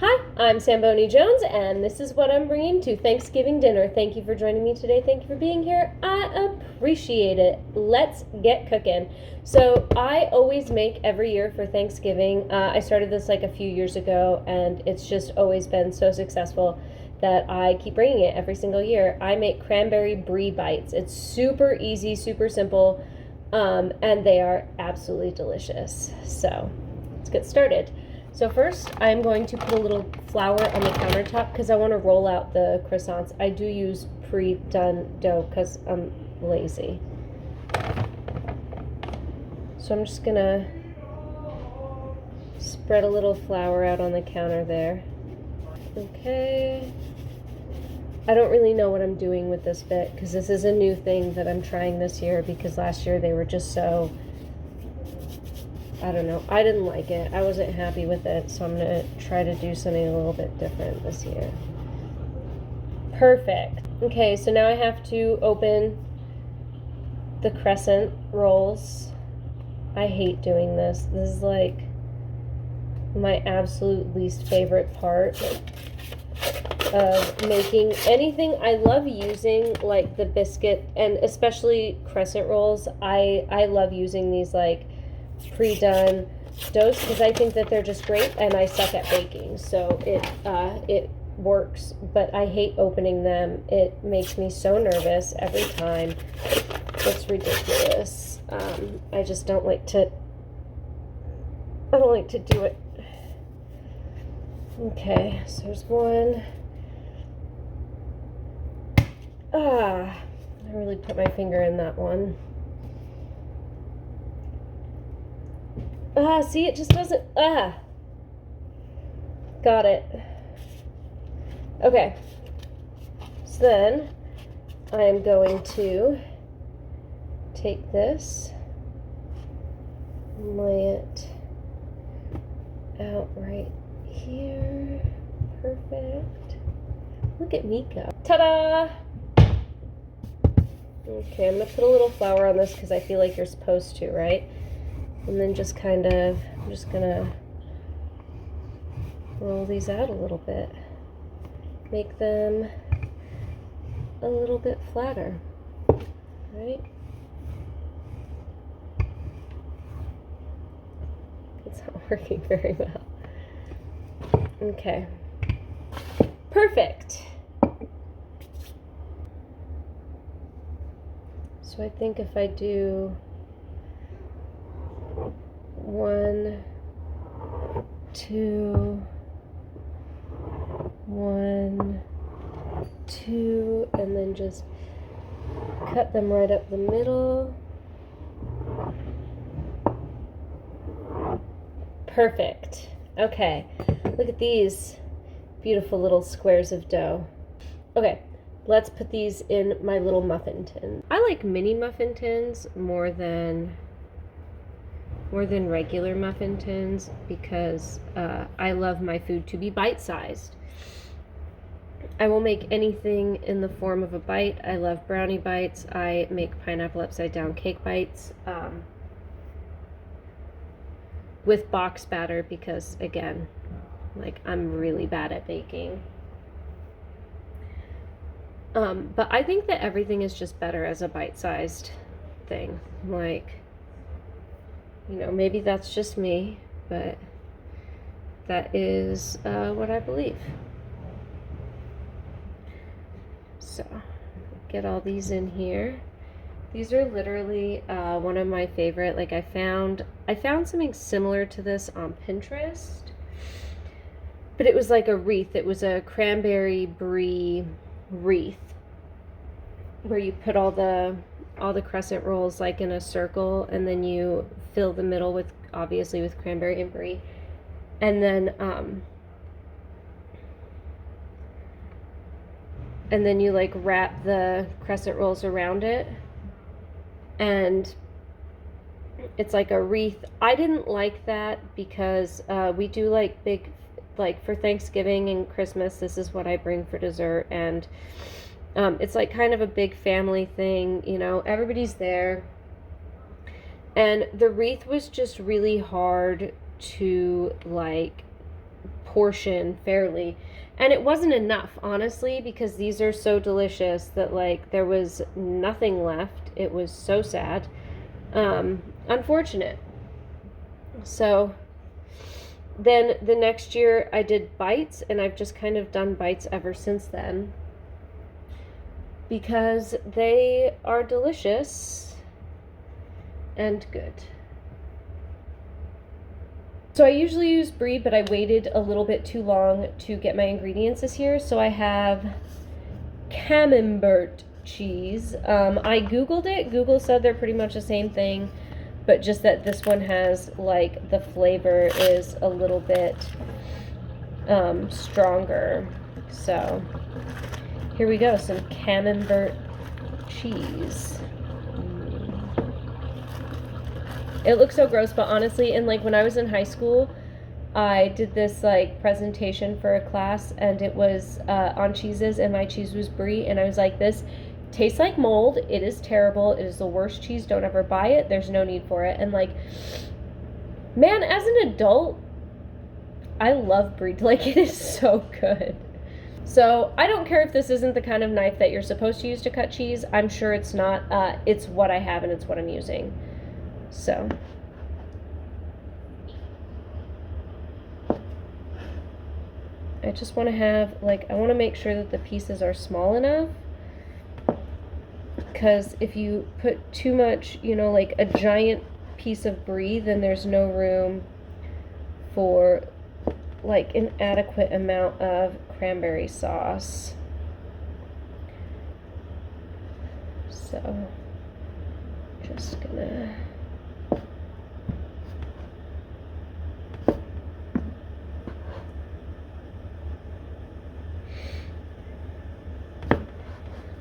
Hi, I'm Samboni Jones, and this is what I'm bringing to Thanksgiving dinner. Thank you for joining me today. Thank you for being here. I appreciate it. Let's get cooking. So I always make every year for Thanksgiving. I started this like a few years ago, and it's just always been so successful that I keep bringing it every single year. I make cranberry brie bites. It's super easy, super simple, and they are absolutely delicious. So let's get started. So first, I'm going to put a little flour on the countertop because I want to roll out the croissants. I do use pre-done dough because I'm lazy. So I'm just going to spread a little flour out on the counter there. Okay. I don't really know what I'm doing with this bit because this is a new thing that I'm trying this year because last year they were just so... I don't know. I didn't like it. I wasn't happy with it, so I'm going to try to do something a little bit different this year. Perfect. Okay, so now I have to open the crescent rolls. I hate doing this. This is like my absolute least favorite part of making anything. I love using like the biscuit and especially crescent rolls. I love using these like pre-done doughs because I think that they're just great, and I suck at baking, so it works, but I hate opening them. It makes me so nervous every time. It's ridiculous. I just don't like to do it. Okay, so there's one. I really put my finger in that one. See, it just doesn't, got it. Okay, so then I'm going to take this, lay it out right here. Perfect. Look at me go. Ta-da! Okay, I'm gonna put a little flour on this because I feel like you're supposed to, right? And then just kind of, I'm just gonna roll these out a little bit. Make them a little bit flatter, right? It's not working very well. Okay. Perfect. So I think if I do 1, 2, 1, 2, and then just cut them right up the middle. Perfect. Okay, look at these beautiful little squares of dough. Okay, let's put these in my little muffin tin. I like mini muffin tins more than regular muffin tins because I love my food to be bite-sized. I will make anything in the form of a bite. I love brownie bites. I make pineapple upside down cake bites with box batter because, again, like I'm really bad at baking. But I think that everything is just better as a bite-sized thing. Like, you know, maybe that's just me, but that is what I believe. So, get all these in here. These are literally one of my favorite. Like I found something similar to this on Pinterest, but it was like a wreath. It was a cranberry brie wreath where you put all the crescent rolls like in a circle, and then you fill the middle with, obviously, with cranberry and brie, and then you like wrap the crescent rolls around it, and it's like a wreath. I didn't like that because we do like big, like for Thanksgiving and Christmas, this is what I bring for dessert, and it's like kind of a big family thing, you know, everybody's there. And the wreath was just really hard to like portion fairly. And it wasn't enough, honestly, because these are so delicious that, like, there was nothing left. It was so sad. Unfortunate. So then the next year I did bites, and I've just kind of done bites ever since then because they are delicious and good. So I usually use brie, but I waited a little bit too long to get my ingredients this year. So I have camembert cheese. I Googled it. Google said they're pretty much the same thing, but just that this one has, like, the flavor is a little bit stronger. So here we go, some camembert cheese. It looks so gross, but honestly, and like when I was in high school, I did this like presentation for a class, and it was on cheeses, and my cheese was brie, and I was like, this tastes like mold. It is terrible. It is the worst cheese. Don't ever buy it. There's no need for it. And like, man, as an adult, I love brie. Like, it is so good. So I don't care if this isn't the kind of knife that you're supposed to use to cut cheese. I'm sure it's not. It's what I have, and it's what I'm using. So I just want to have, like, I want to make sure that the pieces are small enough, because if you put too much, you know, like a giant piece of brie, then there's no room for like an adequate amount of cranberry sauce. So just gonna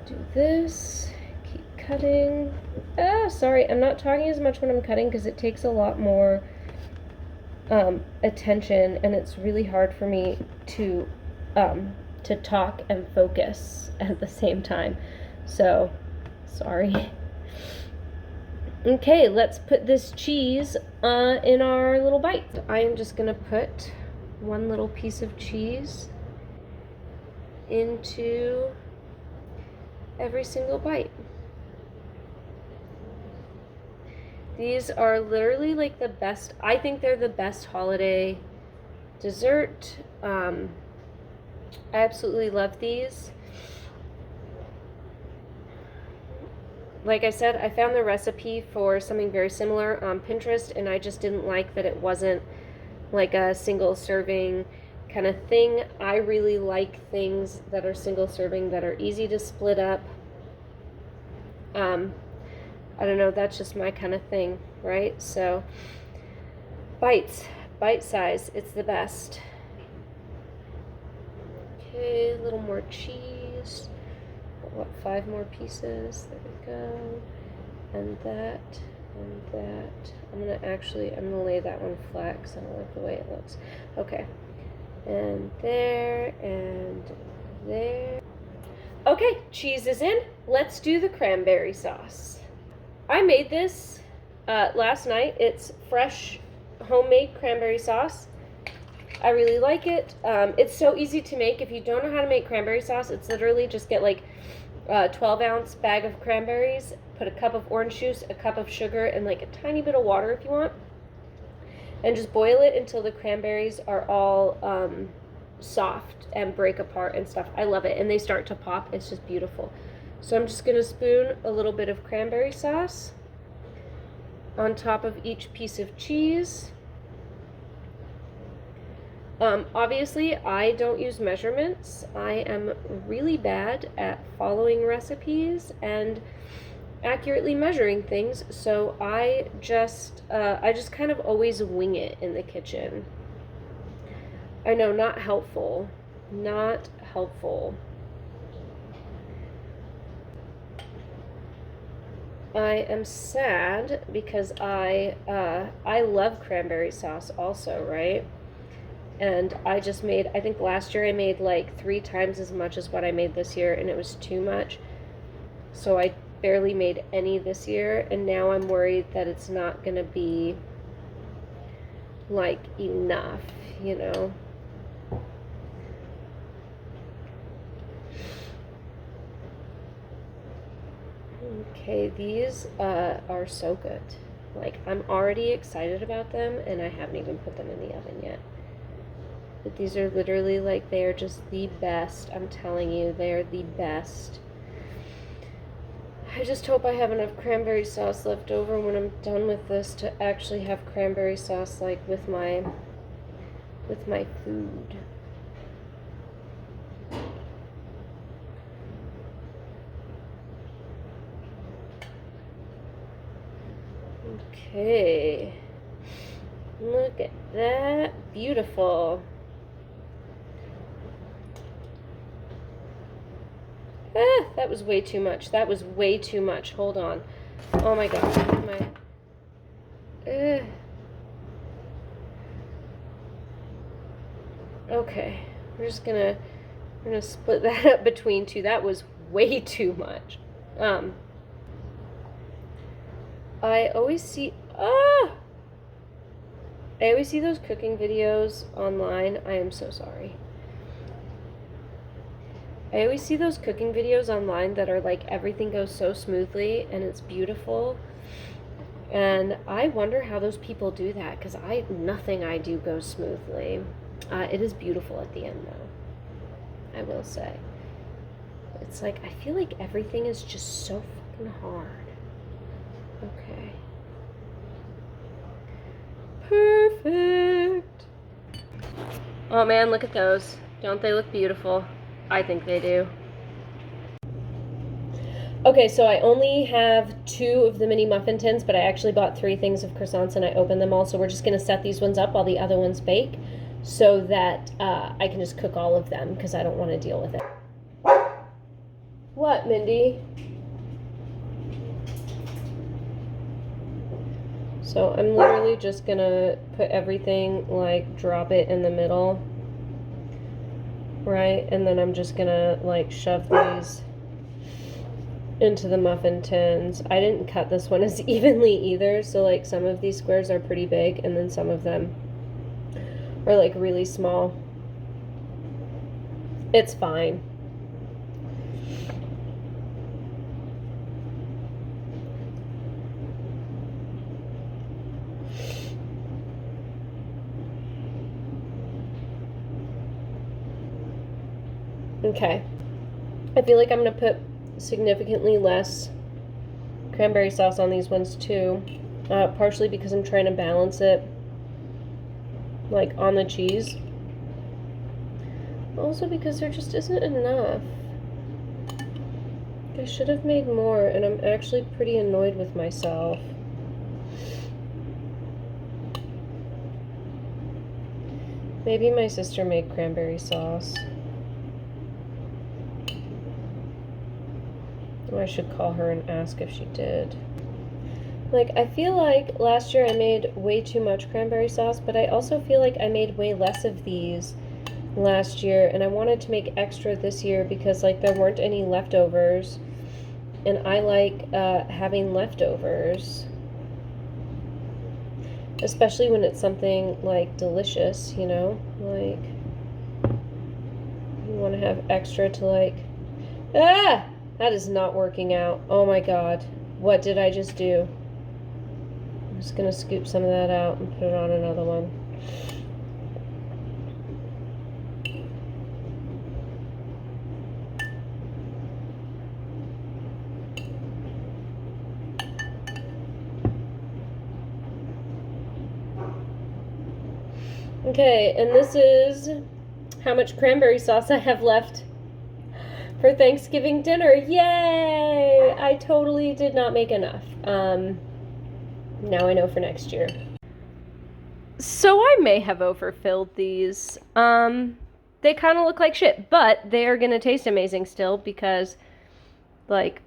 do this, keep cutting. Sorry, I'm not talking as much when I'm cutting because it takes a lot more attention, and it's really hard for me to talk and focus at the same time. So, sorry. Okay, let's put this cheese in our little bite. I am just gonna put one little piece of cheese into every single bite. These are literally like the best, I think they're the best holiday dessert. I absolutely love these. Like I said, I found the recipe for something very similar on Pinterest, and I just didn't like that it wasn't like a single serving kind of thing. I really like things that are single serving, that are easy to split up. I don't know, that's just my kind of thing, right? So bites, bite size, it's the best. Okay, a little more cheese. What, 5 more pieces? There we go. And that, and that. I'm gonna lay that one flat because I don't like the way it looks. Okay. And there, and there. Okay, cheese is in. Let's do the cranberry sauce. I made this last night. It's fresh, homemade cranberry sauce. I really like it. It's so easy to make. If you don't know how to make cranberry sauce, it's literally just get like a 12-ounce bag of cranberries, put a cup of orange juice, a cup of sugar, and like a tiny bit of water if you want, and just boil it until the cranberries are all soft and break apart and stuff. I love it, and they start to pop. It's just beautiful. So I'm just going to spoon a little bit of cranberry sauce on top of each piece of cheese. Obviously, I don't use measurements. I am really bad at following recipes and accurately measuring things, so I just kind of always wing it in the kitchen. I know, not helpful. Not helpful. I am sad because I love cranberry sauce also, right? And I just made, I think last year I made like 3 times as much as what I made this year, and it was too much. So I barely made any this year, and now I'm worried that it's not gonna be like enough, you know? Okay, these are so good. Like, I'm already excited about them, and I haven't even put them in the oven yet. But these are literally, like, they are just the best. I'm telling you, they are the best. I just hope I have enough cranberry sauce left over when I'm done with this to actually have cranberry sauce, like, with my food. Okay. Look at that. Beautiful. Ah, that was way too much. That was way too much. Hold on. Oh my god. Okay. We're gonna split that up between two. That was way too much. I always see those cooking videos online. I am so sorry. I always see those cooking videos online that are like everything goes so smoothly and it's beautiful. And I wonder how those people do that, because nothing I do goes smoothly. It is beautiful at the end though, I will say. It's like, I feel like everything is just so fucking hard. Okay. Perfect. Oh man, look at those. Don't they look beautiful? I think they do. Okay, so I only have 2 of the mini muffin tins, but I actually bought 3 things of croissants and I opened them all. So we're just going to set these ones up while the other ones bake so that I can just cook all of them because I don't want to deal with it. What, Mindy? So I'm literally just going to put everything, like, drop it in the middle. Right? And then I'm just going to, like, shove these into the muffin tins. I didn't cut this one as evenly either, so like some of these squares are pretty big and then some of them are like really small. It's fine. Okay. I feel like I'm gonna put significantly less cranberry sauce on these ones too, partially because I'm trying to balance it like on the cheese, also because there just isn't enough. I should have made more and I'm actually pretty annoyed with myself. Maybe my sister made cranberry sauce. I should call her and ask if she did. Like, I feel like last year I made way too much cranberry sauce, but I also feel like I made way less of these last year, and I wanted to make extra this year because, like, there weren't any leftovers, and I like having leftovers, especially when it's something, like, delicious, you know? Like, you want to have extra to, like... Ah! That is not working out. Oh my god. What did I just do? I'm just going to scoop some of that out and put it on another one. Okay, and this is how much cranberry sauce I have left for Thanksgiving dinner. Yay! I totally did not make enough. Now I know for next year. So I may have overfilled these. They kind of look like shit, but they are going to taste amazing still because, like,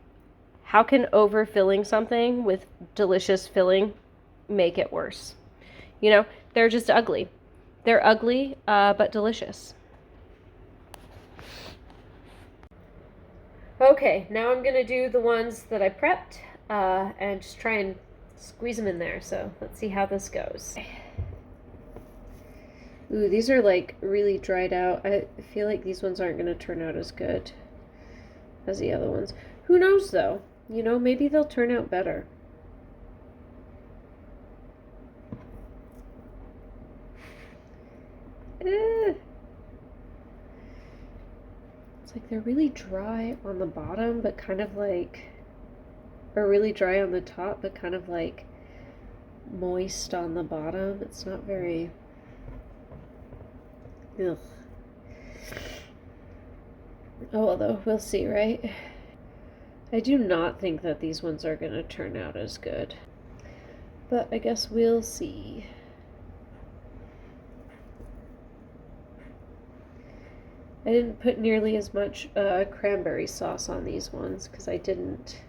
how can overfilling something with delicious filling make it worse? You know, they're just ugly. They're ugly, but delicious. Okay, now I'm gonna do the ones that I prepped, and just try and squeeze them in there. So let's see how this goes. Ooh, these are like really dried out. I feel like these ones aren't gonna turn out as good as the other ones. Who knows though? You know, maybe they'll turn out better. It's like they're really dry on the bottom, but kind of like, or really dry on the top, but kind of like moist on the bottom. It's not very, ugh. Oh, although we'll see, right? I do not think that these ones are going to turn out as good. But I guess we'll see. I didn't put nearly as much cranberry sauce on these ones because I didn't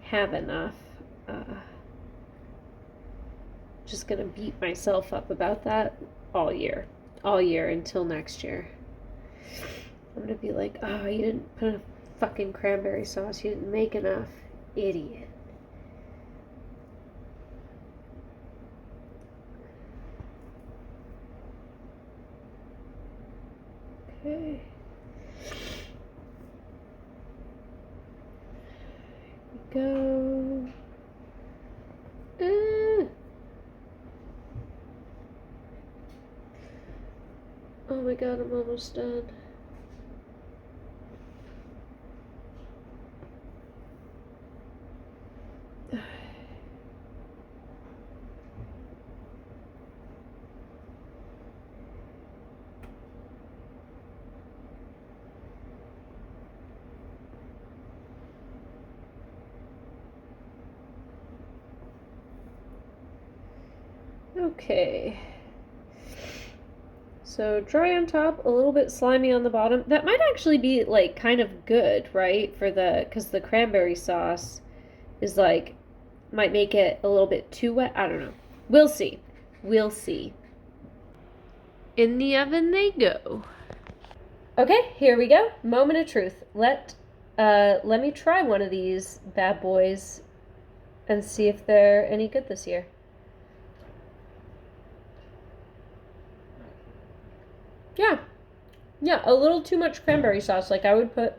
have enough. Just going to beat myself up about that all year until next year. I'm going to be like, oh, you didn't put enough fucking cranberry sauce. You didn't make enough. Idiot. Okay. Here we go. Oh my god, I'm almost done. Okay. So dry on top, a little bit slimy on the bottom. That might actually be like kind of good, right? Because the cranberry sauce is like, might make it a little bit too wet. I don't know. We'll see. We'll see. In the oven they go. Okay, here we go. Moment of truth. Let me try one of these bad boys and see if they're any good this year. Yeah, a little too much cranberry sauce. Like, I would put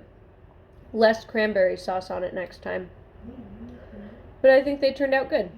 less cranberry sauce on it next time. But I think they turned out good.